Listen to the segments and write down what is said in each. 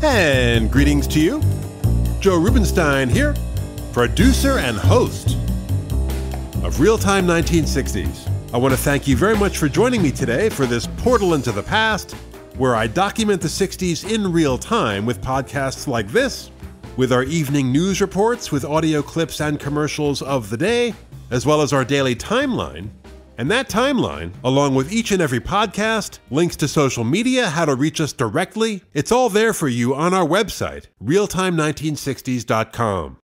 And greetings to you. Joe Rubenstein here, producer and host of Real-Time 1960s. I want to thank you very much for joining me today for this portal into the past, where I document the 60s in real time with podcasts like this, with our evening news reports with audio clips and commercials of the day, as well as our daily timeline. And that timeline, along with each and every podcast, links to social media, how to reach us directly, it's all there for you on our website, realtime1960s.com.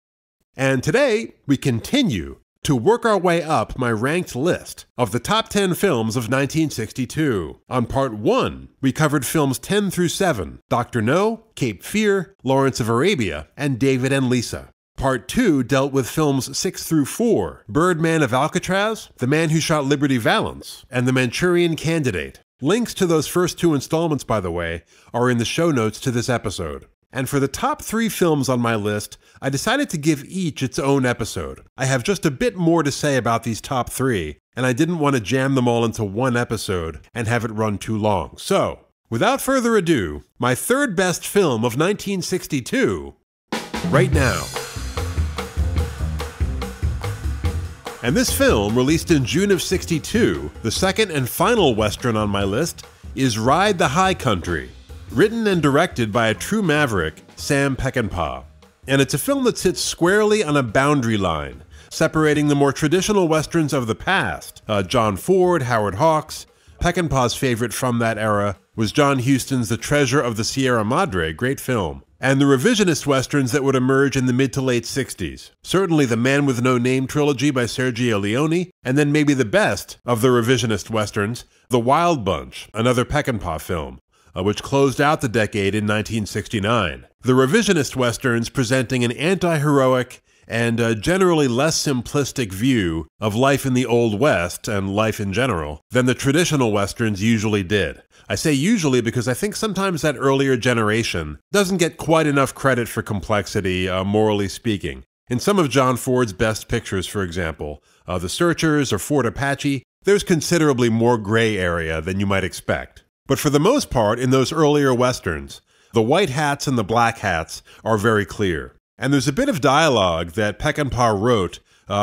And today, we continue to work our way up my ranked list of the top 10 films of 1962. On part 1, we covered films 10 through 7, Dr. No, Cape Fear, Lawrence of Arabia, and David and Lisa. Part 2 dealt with films 6 through 4, Birdman of Alcatraz, The Man Who Shot Liberty Valance, and The Manchurian Candidate. Links to those first 2 installments, by the way, are in the show notes to this episode. And for the top 3 films on my list, I decided to give each its own episode. I have just a bit more to say about these top 3, and I didn't want to jam them all into one episode and have it run too long. So, without further ado, my third best film of 1962, right now. And this film, released in June of '62, the second and final Western on my list, is Ride the High Country, written and directed by a true maverick, Sam Peckinpah. And it's a film that sits squarely on a boundary line, separating the more traditional Westerns of the past, John Ford, Howard Hawks. Peckinpah's favorite from that era was John Huston's The Treasure of the Sierra Madre, great film, and the revisionist Westerns that would emerge in the mid to late 60s. Certainly The Man with No Name trilogy by Sergio Leone, and then maybe the best of the revisionist Westerns, The Wild Bunch, another Peckinpah film, which closed out the decade in 1969. The revisionist Westerns presenting an anti-heroic and generally less simplistic view of life in the Old West and life in general than the traditional Westerns usually did. I say usually because I think sometimes that earlier generation doesn't get quite enough credit for complexity, morally speaking. In some of John Ford's best pictures, for example, The Searchers or Fort Apache, there's considerably more gray area than you might expect. But for the most part, in those earlier Westerns, the white hats and the black hats are very clear. And there's a bit of dialogue that Peckinpah wrote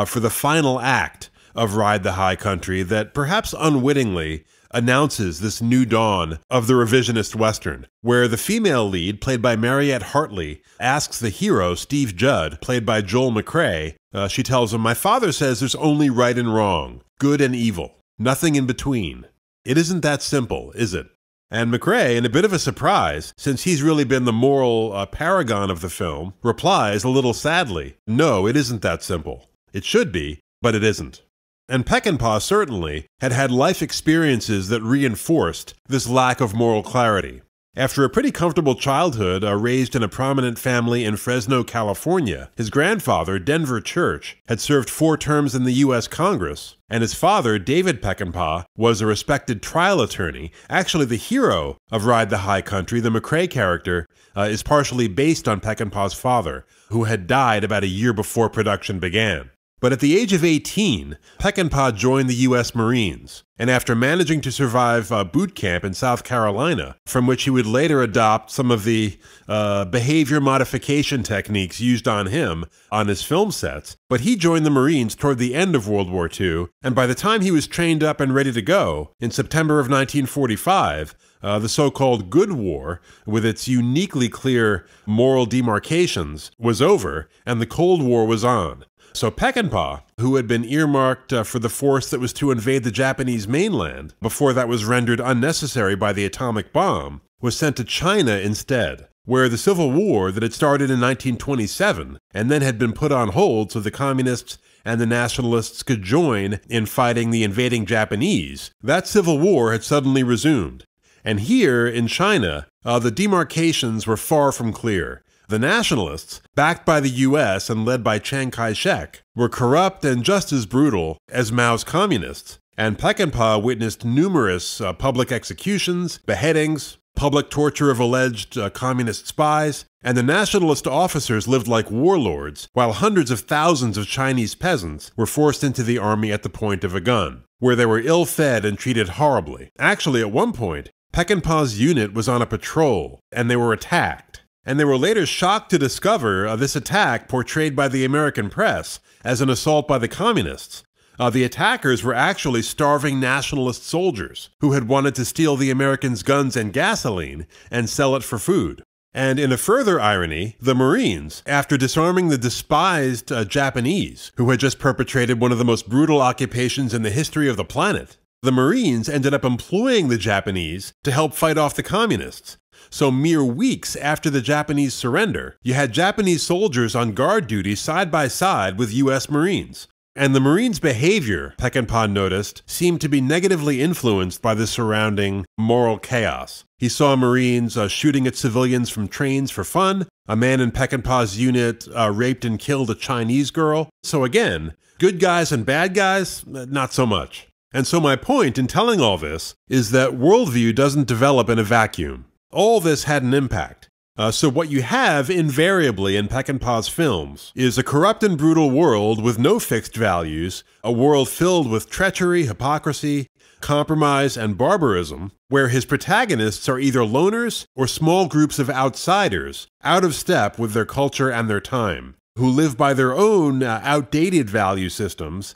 for the final act of Ride the High Country that perhaps unwittingly announces this new dawn of the revisionist Western, where the female lead, played by Mariette Hartley, asks the hero, Steve Judd, played by Joel McCrea, she tells him, "My father says there's only right and wrong, good and evil, nothing in between. It isn't that simple, is it?" And McCrea, in a bit of a surprise, since he's really been the moral paragon of the film, replies a little sadly, "No, it isn't that simple. It should be, but it isn't." And Peckinpah certainly had had life experiences that reinforced this lack of moral clarity. After a pretty comfortable childhood, raised in a prominent family in Fresno, California, his grandfather, Denver Church, had served 4 terms in the U.S. Congress, and his father, David Peckinpah, was a respected trial attorney. Actually, the hero of Ride the High Country, the McCrea character, is partially based on Peckinpah's father, who had died about a year before production began. But at the age of 18, Peckinpah joined the U.S. Marines, and after managing to survive boot camp in South Carolina, from which he would later adopt some of the behavior modification techniques used on him on his film sets, but he joined the Marines toward the end of World War II, and by the time he was trained up and ready to go, in September of 1945, the so-called Good War, with its uniquely clear moral demarcations, was over, and the Cold War was on. So Peckinpah, who had been earmarked for the force that was to invade the Japanese mainland before that was rendered unnecessary by the atomic bomb, was sent to China instead, where the Civil War that had started in 1927 and then had been put on hold so the communists and the nationalists could join in fighting the invading Japanese, that Civil War had suddenly resumed. And here in China, the demarcations were far from clear. The nationalists, backed by the U.S. and led by Chiang Kai-shek, were corrupt and just as brutal as Mao's communists, and Peckinpah witnessed numerous public executions, beheadings, public torture of alleged communist spies, and the nationalist officers lived like warlords, while hundreds of thousands of Chinese peasants were forced into the army at the point of a gun, where they were ill-fed and treated horribly. Actually, at one point, Peckinpah's unit was on a patrol, and they were attacked. and they were later shocked to discover this attack portrayed by the American press as an assault by the communists. The attackers were actually starving nationalist soldiers who had wanted to steal the Americans' guns and gasoline and sell it for food. And in a further irony, the Marines, after disarming the despised Japanese, who had just perpetrated one of the most brutal occupations in the history of the planet, the Marines ended up employing the Japanese to help fight off the communists. So mere weeks after the Japanese surrender, you had Japanese soldiers on guard duty side by side with US Marines. And the Marines' behavior, Peckinpah noticed, seemed to be negatively influenced by the surrounding moral chaos. He saw Marines shooting at civilians from trains for fun. A man in Peckinpah's unit raped and killed a Chinese girl. So again, good guys and bad guys, not so much. And so my point in telling all this is that worldview doesn't develop in a vacuum. All this had an impact. So what you have invariably in Peckinpah's films is a corrupt and brutal world with no fixed values, a world filled with treachery, hypocrisy, compromise, and barbarism, where his protagonists are either loners or small groups of outsiders, out of step with their culture and their time, who live by their own outdated value systems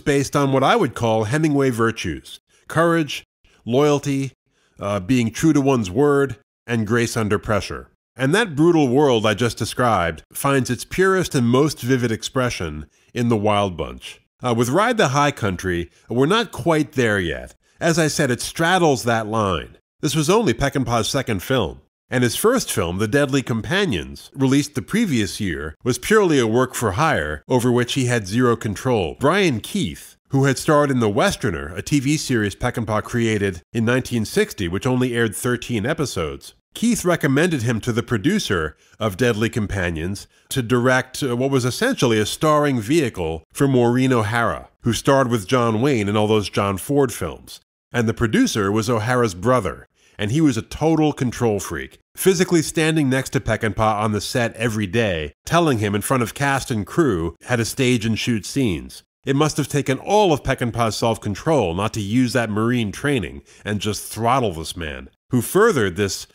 based on what I would call Hemingway virtues: courage, loyalty, being true to one's word, and grace under pressure. And that brutal world I just described finds its purest and most vivid expression in The Wild Bunch. With Ride the High Country, we're not quite there yet. As I said, it straddles that line. This was only Peckinpah's second film, and his first film, The Deadly Companions, released the previous year, was purely a work for hire over which he had zero control. Brian Keith, who had starred in The Westerner, a TV series Peckinpah created in 1960, which only aired 13 episodes. Keith recommended him to the producer of Deadly Companions to direct what was essentially a starring vehicle for Maureen O'Hara, who starred with John Wayne in all those John Ford films. And the producer was O'Hara's brother, and he was a total control freak, physically standing next to Peckinpah on the set every day, telling him in front of cast and crew how to stage and shoot scenes. It must have taken all of Peckinpah's self-control not to use that Marine training and just throttle this man, who furthered this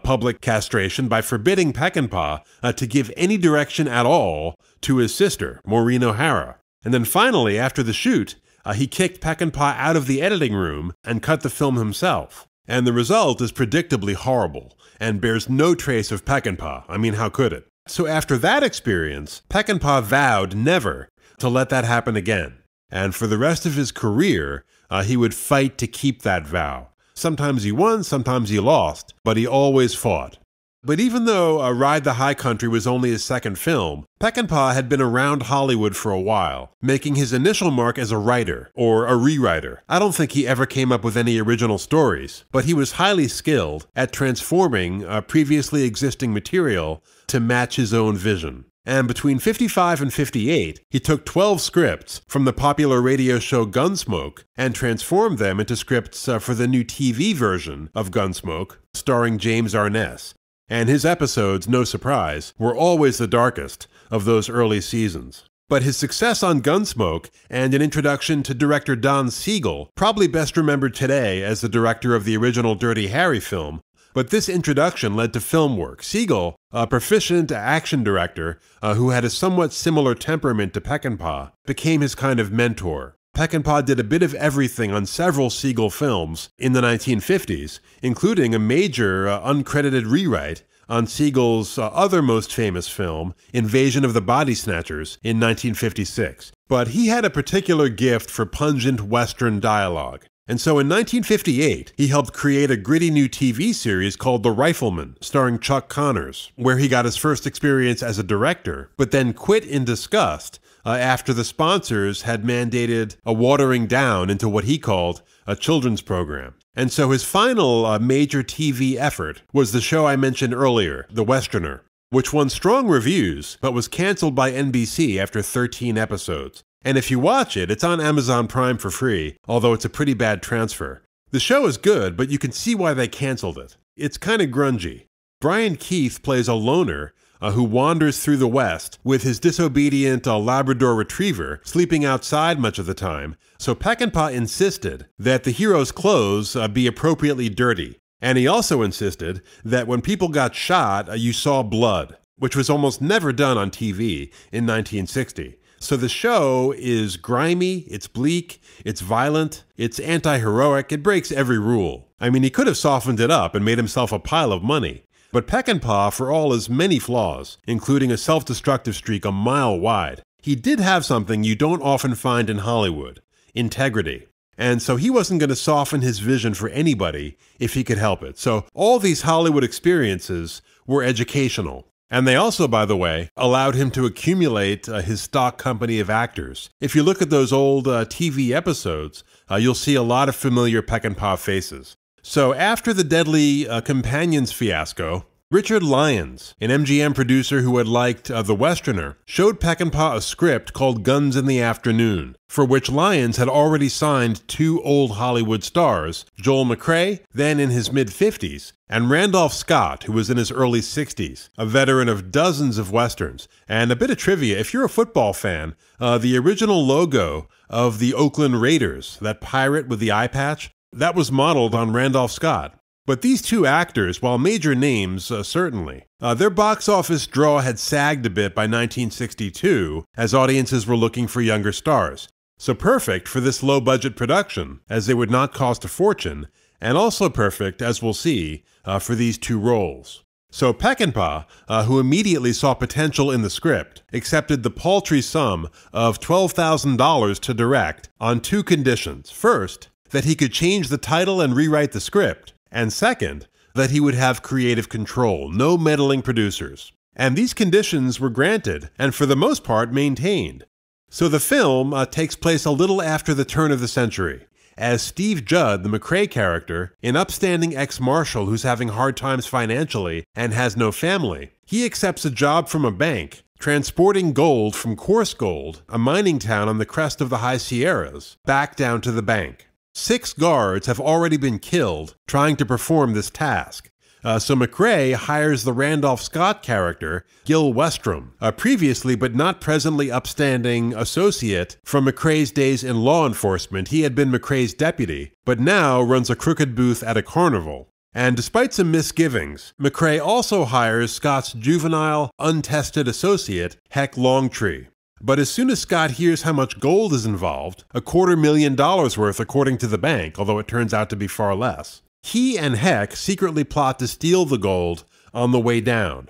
public castration by forbidding Peckinpah to give any direction at all to his sister, Maureen O'Hara. And then finally, after the shoot, he kicked Peckinpah out of the editing room and cut the film himself. And the result is predictably horrible and bears no trace of Peckinpah. I mean, how could it? So after that experience, Peckinpah vowed never to let that happen again. And for the rest of his career, he would fight to keep that vow. Sometimes he won, sometimes he lost, but he always fought. But even though Ride the High Country was only his second film, Peckinpah had been around Hollywood for a while, making his initial mark as a writer, or a rewriter. I don't think he ever came up with any original stories, but he was highly skilled at transforming previously existing material to match his own vision. And between 55 and 58, he took 12 scripts from the popular radio show Gunsmoke and transformed them into scripts for the new TV version of Gunsmoke, starring James Arness. And his episodes, no surprise, were always the darkest of those early seasons. But his success on Gunsmoke and an introduction to director Don Siegel, probably best remembered today as the director of the original Dirty Harry film, but this introduction led to film work. Siegel, a proficient action director who had a somewhat similar temperament to Peckinpah, became his kind of mentor. Peckinpah did a bit of everything on several Siegel films in the 1950s, including a major uncredited rewrite on Siegel's other most famous film, Invasion of the Body Snatchers, in 1956. But he had a particular gift for pungent Western dialogue. And so in 1958, he helped create a gritty new TV series called The Rifleman, starring Chuck Connors, where he got his first experience as a director, but then quit in disgust after the sponsors had mandated a watering down into what he called a children's program. And so his final major TV effort was the show I mentioned earlier, The Westerner, which won strong reviews, but was canceled by NBC after 13 episodes. And if you watch it, it's on Amazon Prime for free, although it's a pretty bad transfer. The show is good, but you can see why they canceled it. It's kind of grungy. Brian Keith plays a loner who wanders through the West with his disobedient Labrador retriever sleeping outside much of the time, so Peckinpah insisted that the hero's clothes be appropriately dirty. And he also insisted that when people got shot, you saw blood, which was almost never done on TV in 1960. So the show is grimy, it's bleak, it's violent, it's anti-heroic, it breaks every rule. I mean, he could have softened it up and made himself a pile of money. But Peckinpah, for all his many flaws, including a self-destructive streak a mile wide, he did have something you don't often find in Hollywood: integrity. And so he wasn't going to soften his vision for anybody if he could help it. So all these Hollywood experiences were educational. And they also, by the way, allowed him to accumulate his stock company of actors. If you look at those old TV episodes, you'll see a lot of familiar Peckinpah faces. So after the Deadly Companions fiasco, Richard Lyons, an MGM producer who had liked The Westerner, showed Peckinpah a script called Guns in the Afternoon, for which Lyons had already signed two old Hollywood stars, Joel McCrea, then in his mid-50s, and Randolph Scott, who was in his early 60s, a veteran of dozens of Westerns. And a bit of trivia, if you're a football fan, the original logo of the Oakland Raiders, that pirate with the eye patch, that was modeled on Randolph Scott. But these two actors, while major names, certainly, their box office draw had sagged a bit by 1962 as audiences were looking for younger stars. So perfect for this low-budget production, as they would not cost a fortune, and also perfect, as we'll see, for these two roles. So Peckinpah, who immediately saw potential in the script, accepted the paltry sum of $12,000 to direct on two conditions. First, that he could change the title and rewrite the script. And second, that he would have creative control, no meddling producers. And these conditions were granted, and for the most part maintained. So the film takes place a little after the turn of the century, as Steve Judd, the McCrea character, an upstanding ex-marshal who's having hard times financially and has no family, he accepts a job from a bank, transporting gold from Coarse Gold, a mining town on the crest of the High Sierras, back down to the bank. 6 guards have already been killed trying to perform this task. So McCrea hires the Randolph Scott character, Gil Westrom, a previously but not presently upstanding associate from McCrea's days in law enforcement. He had been McCrea's deputy, but now runs a crooked booth at a carnival. And despite some misgivings, McCrea also hires Scott's juvenile, untested associate, Heck Longtree. But as soon as Scott hears how much gold is involved, $250,000 worth according to the bank, although it turns out to be far less, he and Heck secretly plot to steal the gold on the way down.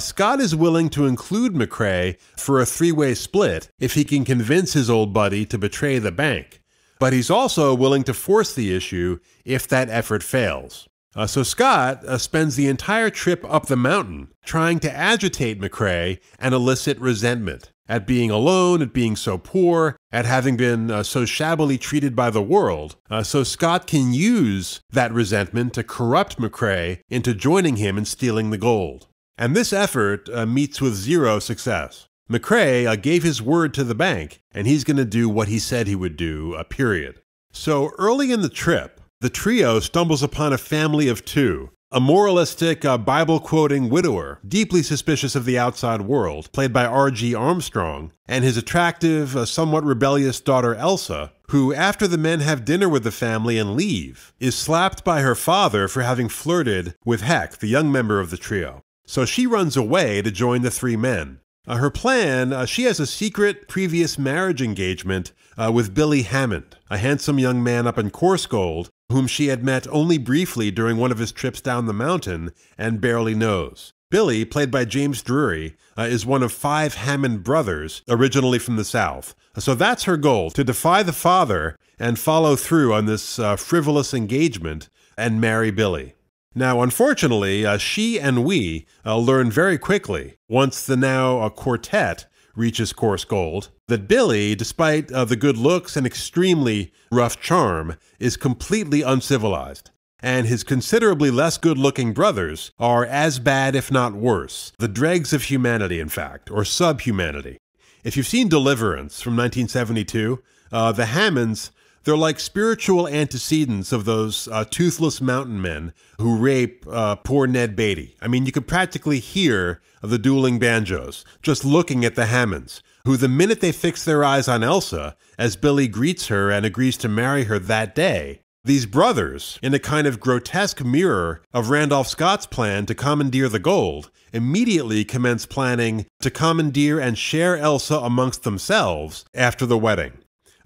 Scott is willing to include McCrea for a 3-way split if he can convince his old buddy to betray the bank. But he's also willing to force the issue if that effort fails. So Scott spends the entire trip up the mountain trying to agitate McCrea and elicit resentment at being alone, at being so poor, at having been so shabbily treated by the world. So Scott can use that resentment to corrupt McCrea into joining him in stealing the gold. And this effort meets with zero success. McCrea gave his word to the bank, and he's going to do what he said he would do, period. So early in the trip, the trio stumbles upon a family of 2. A moralistic, Bible-quoting widower, deeply suspicious of the outside world, played by R.G. Armstrong, and his attractive, somewhat rebellious daughter Elsa, who, after the men have dinner with the family and leave, is slapped by her father for having flirted with Heck, the young member of the trio. So she runs away to join the 3 men. Her plan, she has a secret previous marriage engagement with Billy Hammond, a handsome young man up in Coarse Gold, whom she had met only briefly during one of his trips down the mountain and barely knows. Billy, played by James Drury, is one of 5 Hammond brothers, originally from the South. So that's her goal, to defy the father and follow through on this frivolous engagement and marry Billy. Now, unfortunately, she and we learn very quickly, once the now quartet reaches Coarse Gold, that Billy, despite the good looks and extremely rough charm, is completely uncivilized. And his considerably less good-looking brothers are as bad, if not worse. The dregs of humanity, in fact, or subhumanity. If you've seen Deliverance from 1972, the Hammonds, they're like spiritual antecedents of those toothless mountain men who rape poor Ned Beatty. I mean, you could practically hear the dueling banjos just looking at the Hammonds, who the minute they fix their eyes on Elsa, as Billy greets her and agrees to marry her that day, These brothers, in a kind of grotesque mirror of Randolph Scott's plan to commandeer the gold, immediately commence planning to commandeer and share Elsa amongst themselves after the wedding.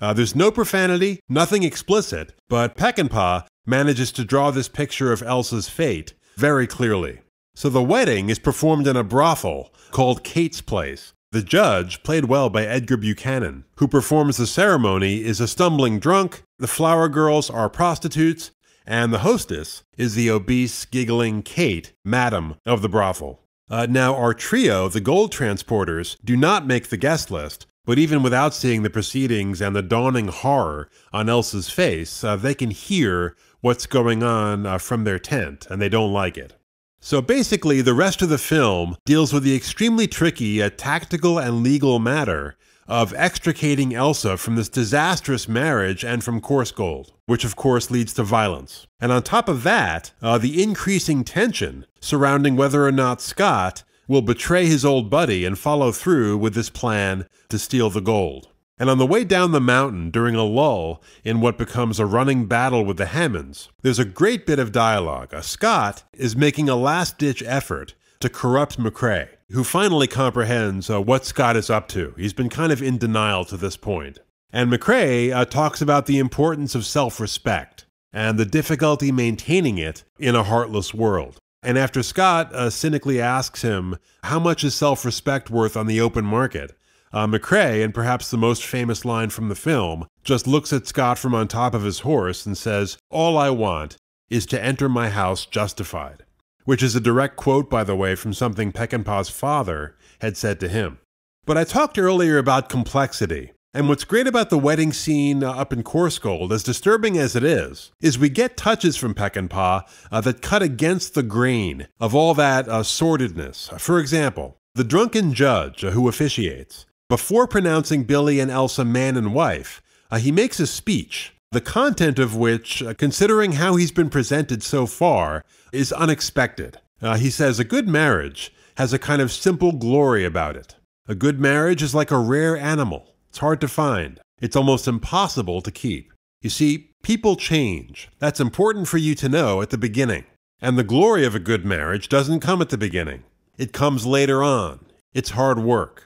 There's no profanity, nothing explicit, but Peckinpah manages to draw this picture of Elsa's fate very clearly. So the wedding is performed in a brothel called Kate's Place. The judge, played well by Edgar Buchanan, who performs the ceremony, is a stumbling drunk, the flower girls are prostitutes, and the hostess is the obese, giggling Kate, madam of the brothel. Now, our trio, the gold transporters, do not make the guest list, but even without seeing the proceedings and the dawning horror on Elsa's face, they can hear what's going on from their tent, and they don't like it. So basically, the rest of the film deals with the extremely tricky tactical and legal matter of extricating Elsa from this disastrous marriage and from coarse gold, which of course leads to violence. And on top of that, the increasing tension surrounding whether or not Scott will betray his old buddy and follow through with this plan to steal the gold. And on the way down the mountain, during a lull in what becomes a running battle with the Hammonds, there's a great bit of dialogue. Scott is making a last-ditch effort to corrupt McCrea, who finally comprehends what Scott is up to. He's been kind of in denial to this point. And McCrea talks about the importance of self-respect and the difficulty maintaining it in a heartless world. And after Scott cynically asks him, how much is self-respect worth on the open market? McCrea, and perhaps the most famous line from the film, just looks at Scott from on top of his horse and says, "All I want is to enter my house justified," which is a direct quote, by the way, from something Peckinpah's father had said to him. But I talked earlier about complexity, and what's great about the wedding scene up in Coarse Gold, as disturbing as it is we get touches from Peckinpah that cut against the grain of all that sordidness. For example, the drunken judge who officiates, before pronouncing Billy and Elsa man and wife, he makes a speech, the content of which, considering how he's been presented so far, is unexpected. He says, "A good marriage has a kind of simple glory about it. A good marriage is like a rare animal. It's hard to find. It's almost impossible to keep. You see, people change. That's important for you to know at the beginning. And the glory of a good marriage doesn't come at the beginning. It comes later on. It's hard work."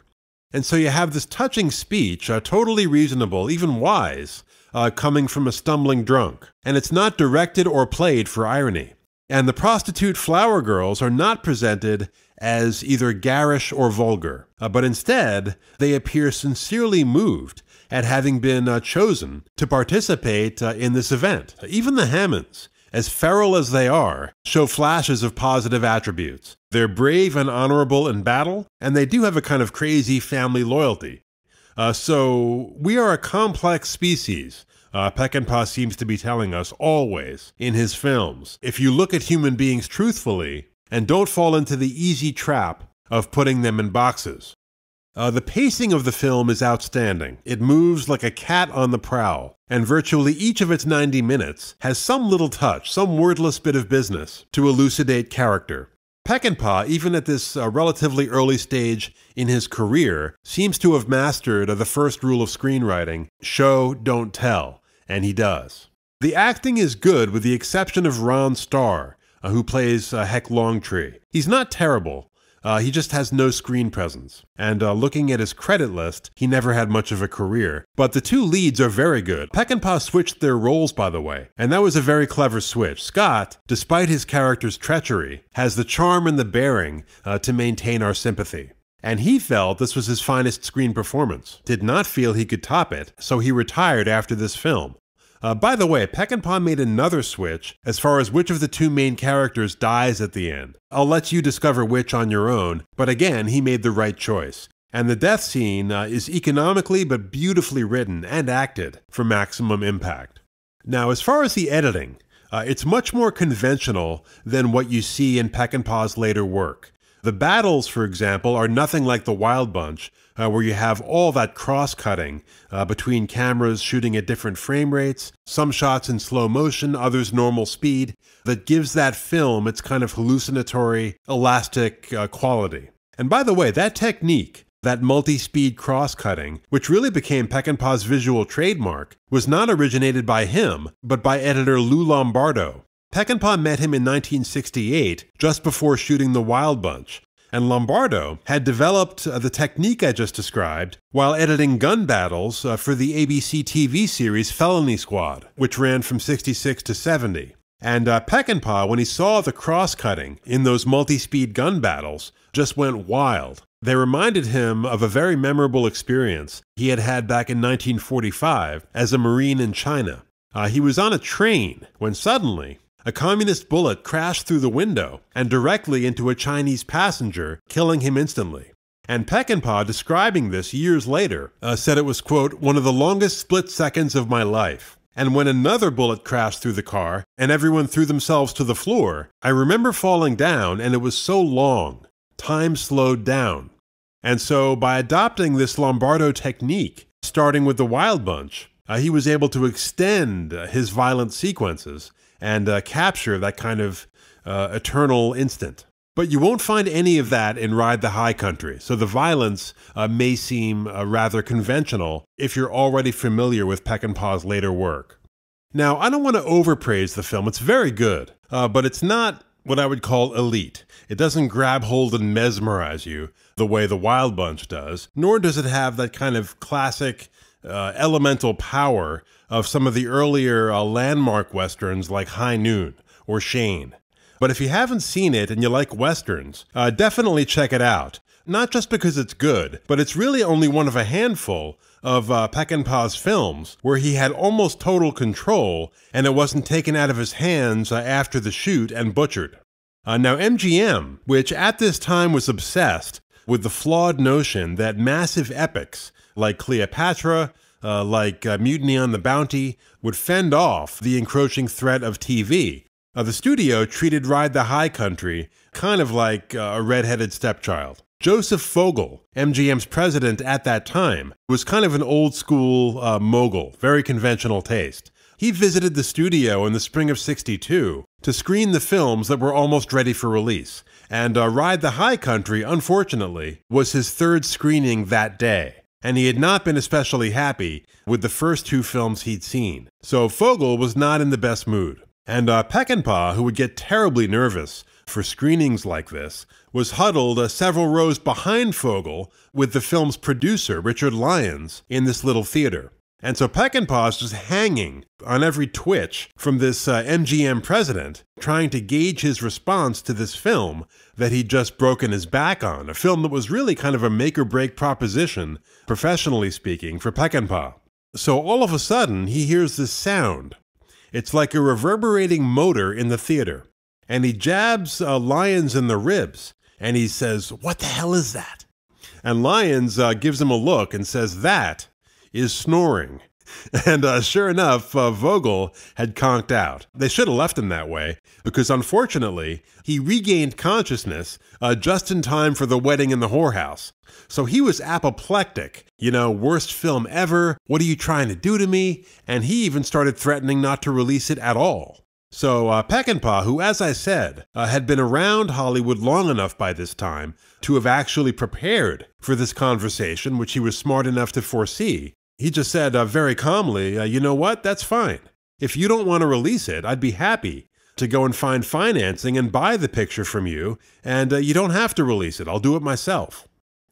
And so you have this touching speech, totally reasonable, even wise, coming from a stumbling drunk. And it's not directed or played for irony. And the prostitute flower girls are not presented as either garish or vulgar, but instead they appear sincerely moved at having been chosen to participate in this event. Even the Hammonds, as feral as they are, show flashes of positive attributes. They're brave and honorable in battle, and they do have a kind of crazy family loyalty. So we are a complex species, Peckinpah seems to be telling us always in his films, if you look at human beings truthfully and don't fall into the easy trap of putting them in boxes. The pacing of the film is outstanding. It moves like a cat on the prowl, and virtually each of its 90 minutes has some little touch, some wordless bit of business to elucidate character. Peckinpah, even at this relatively early stage in his career, seems to have mastered the first rule of screenwriting, show, don't tell, and he does. The acting is good with the exception of Ron Starr, who plays Heck Longtree. He's not terrible. He just has no screen presence. And looking at his credit list, he never had much of a career. But the two leads are very good. Peckinpah switched their roles, by the way, and that was a very clever switch. Scott, despite his character's treachery, has the charm and the bearing to maintain our sympathy. And he felt this was his finest screen performance. Did not feel he could top it, so he retired after this film. By the way, Peckinpah made another switch as far as which of the two main characters dies at the end. I'll let you discover which on your own, but again, he made the right choice. And the death scene is economically but beautifully written and acted for maximum impact. Now, as far as the editing, it's much more conventional than what you see in Peckinpah's later work. The battles, for example, are nothing like The Wild Bunch, where you have all that cross-cutting between cameras shooting at different frame rates, some shots in slow motion, others normal speed, that gives that film its kind of hallucinatory, elastic quality. And by the way, that technique That multi-speed cross-cutting, which really became Peckinpah's visual trademark, was not originated by him, but by editor Lou Lombardo. Peckinpah met him in 1968, just before shooting The Wild Bunch, and Lombardo had developed the technique I just described while editing gun battles for the ABC TV series Felony Squad, which ran from 66 to 70. And Peckinpah, when he saw the cross-cutting in those multi-speed gun battles, just went wild. They reminded him of a very memorable experience he had had back in 1945 as a Marine in China. He was on a train when suddenly a communist bullet crashed through the window and directly into a Chinese passenger, killing him instantly. And Peckinpah, describing this years later, said it was, quote, one of the longest split seconds of my life. And when another bullet crashed through the car and everyone threw themselves to the floor, I remember falling down and it was so long. Time slowed down. And so by adopting this Lombardo technique, starting with The Wild Bunch, he was able to extend his violent sequences and capture that kind of eternal instant. But you won't find any of that in Ride the High Country, so the violence may seem rather conventional if you're already familiar with Peckinpah's later work. Now, I don't want to overpraise the film. It's very good, but it's not what I would call elite. It doesn't grab hold and mesmerize you the way The Wild Bunch does, nor does it have that kind of classic elemental power of some of the earlier landmark westerns like High Noon or Shane. But if you haven't seen it and you like westerns, definitely check it out. Not just because it's good, but it's really only one of a handful of Peckinpah's films where he had almost total control and it wasn't taken out of his hands after the shoot and butchered. Now MGM, which at this time was obsessed with the flawed notion that massive epics like Cleopatra, like Mutiny on the Bounty, would fend off the encroaching threat of TV. The studio treated Ride the High Country kind of like a redheaded stepchild. Joseph Fogel, MGM's president at that time, was kind of an old-school mogul, very conventional taste. He visited the studio in the spring of '62 to screen the films that were almost ready for release, and Ride the High Country, unfortunately, was his third screening that day. And he had not been especially happy with the first two films he'd seen. So Fogel was not in the best mood. And Peckinpah, who would get terribly nervous for screenings like this, was huddled several rows behind Fogel with the film's producer, Richard Lyons, in this little theater. And so Peckinpah's just hanging on every twitch from this MGM president, trying to gauge his response to this film that he'd just broken his back on, a film that was really kind of a make-or-break proposition, professionally speaking, for Peckinpah. So all of a sudden, he hears this sound. It's like a reverberating motor in the theater. And he jabs Lyons in the ribs, and he says, "What the hell is that?" And Lyons gives him a look and says, "That is snoring." And sure enough, Vogel had conked out. They should have left him that way, because unfortunately, he regained consciousness just in time for the wedding in the whorehouse. So he was apoplectic. You know, worst film ever, what are you trying to do to me? And he even started threatening not to release it at all. So Peckinpah, who, as I said, had been around Hollywood long enough by this time to have actually prepared for this conversation, which he was smart enough to foresee, he just said very calmly, "You know what? That's fine. If you don't want to release it, I'd be happy to go and find financing and buy the picture from you, and you don't have to release it. I'll do it myself."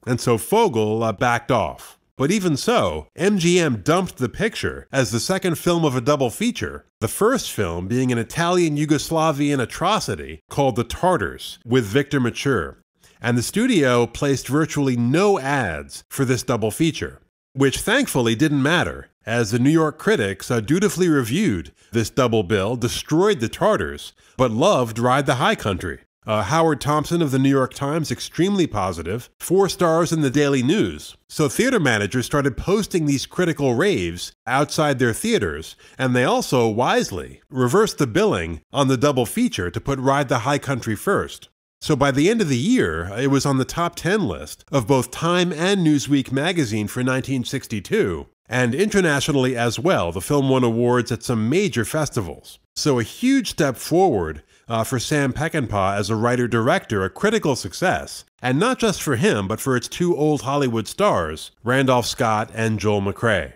And so Fogel backed off. But even so, MGM dumped the picture as the second film of a double feature, the first film being an Italian-Yugoslavian atrocity called The Tartars with Victor Mature. And the studio placed virtually no ads for this double feature, which thankfully didn't matter, as the New York critics dutifully reviewed this double bill, destroyed The Tartars, but loved Ride the High Country. Howard Thompson of the New York Times, extremely positive, 4 stars in the Daily News. So theater managers started posting these critical raves outside their theaters, and they also, wisely, reversed the billing on the double feature to put Ride the High Country first. So by the end of the year, it was on the top 10 list of both Time and Newsweek magazine for 1962, and internationally as well. The film won awards at some major festivals. So a huge step forward for Sam Peckinpah as a writer-director a critical success, and not just for him, but for its two old Hollywood stars, Randolph Scott and Joel McCrea.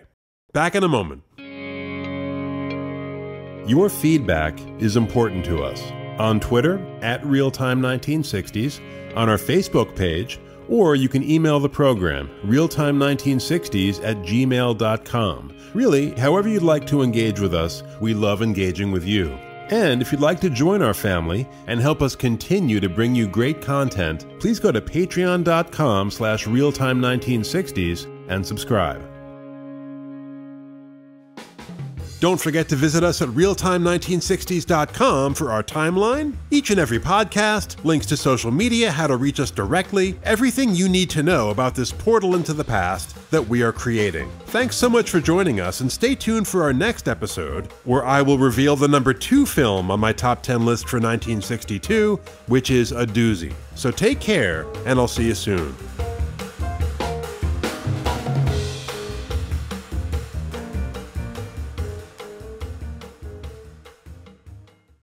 Back in a moment. Your feedback is important to us. On Twitter, @RealTime1960s, on our Facebook page, or you can email the program, realtime1960s@gmail.com. Really, however you'd like to engage with us, we love engaging with you. And if you'd like to join our family and help us continue to bring you great content, please go to patreon.com/realtime1960s and subscribe. Don't forget to visit us at realtime1960s.com for our timeline, each and every podcast, links to social media, how to reach us directly, everything you need to know about this portal into the past that we are creating. Thanks so much for joining us, and stay tuned for our next episode, where I will reveal the number 2 film on my top 10 list for 1962, which is a doozy. So take care, and I'll see you soon.